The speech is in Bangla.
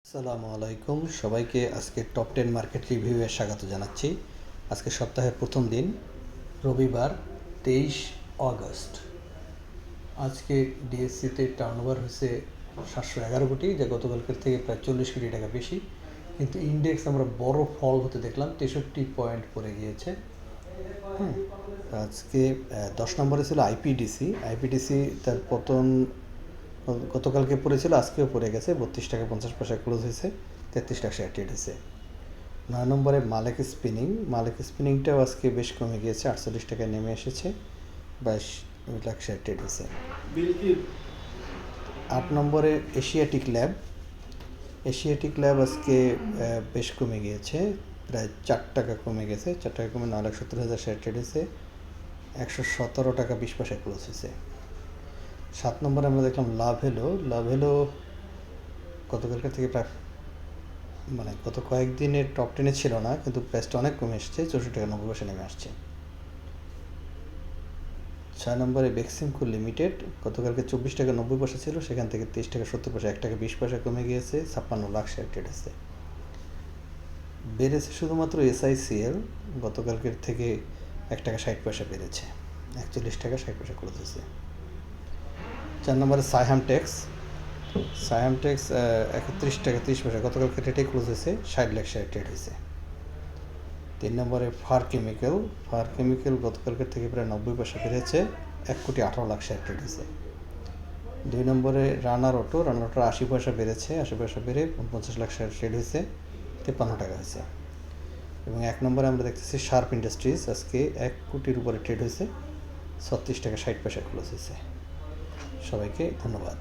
আসসালামু আলাইকুম সবাইকে আজকে টপ 10 মার্কেট রিভিউয়ে স্বাগত জানাচ্ছি। আজকে সপ্তাহের প্রথম দিন, রবিবার 23 অগস্ট। আজকে ডিএসসিতে টার্নওভার হয়েছে 711 কোটি, যা গতকালকের থেকে প্রায় 40 কোটি টাকা বেশি। কিন্তু ইন্ডেক্স আমরা বড় ফল হতে দেখলাম, 63 পয়েন্ট পড়ে গিয়েছে। আজকে 10 নম্বরে ছিল আইপিডিসি। তার পতন গতকালকে পড়েছিল, আজকেও পড়ে গেছে, 32 টাকা 50 পয়সা ক্লোজ হয়েছে, 33 টাকা শেয়ার ট্রেড হয়েছে। 9 নম্বরে মালেক স্পিনিংটাও আজকে বেশ কমে গিয়েছে, 48 টাকায় নেমে এসেছে, 22 লাখ শেয়ার ট্রেড হয়েছে। 8 নম্বরে এশিয়াটিক ল্যাব আজকে বেশ কমে গিয়েছে, প্রায় 4 টাকা কমে গেছে, 4 টাকা কমে 9,70,000 শেয়ার ট্রেড হয়েছে, 117 টাকা 20 পয়সা ক্লোজ হয়েছে। 7 নম্বরে আমরা দেখলাম লাভেলো গতকালকে থেকে প্রায় গত কয়েকদিনের টপ 10-এ ছিল না, কিন্তু প্রাইসটা অনেক কমে এসছে, 64 টাকা 90 পয়সা নেমে আসছে। 6 নম্বরে বেক্সিমকো লিমিটেড গতকালকে 24 টাকা 90 পয়সা ছিল, সেখান থেকে 23 টাকা 70 পয়সা, 1 টাকা 20 পয়সা কমে গিয়েছে, 56 লাখ শেয়ার ট্রেড হয়েছে। বেড়েছে শুধুমাত্র এসআইসিএল, গতকালকের থেকে 1 টাকা 60 পয়সা বেড়েছে, 41 টাকা 60 পয়সা ক্লোজ হয়েছে। 4 নম্বরে সাইহাম টেক্স 31 টাকা 30 পয়সা, গতকালকে রেটে ক্লোজ হয়েছে, 60 লাখ শেয়ার ট্রেড হয়েছে। 3 নম্বরে ফার কেমিক্যাল গতকালকের থেকে প্রায় 90 পয়সা বেড়েছে, 1,18,00,000 শেয়ার ট্রেড হয়েছে। 2 নম্বরে রানার অটো 80 পয়সা বেড়েছে, 80 পয়সা বেড়ে 50 লাখ শেয়ার ট্রেড হয়েছে, 53 টাকা হয়েছে। এবং 1 নম্বরে আমরা দেখতেছি শার্প ইন্ডাস্ট্রিজ, আজকে 1 কোটির উপরে ট্রেড হয়েছে, 36 টাকা 60 পয়সা ক্লোজ হয়েছে। সবাইকে ধন্যবাদ।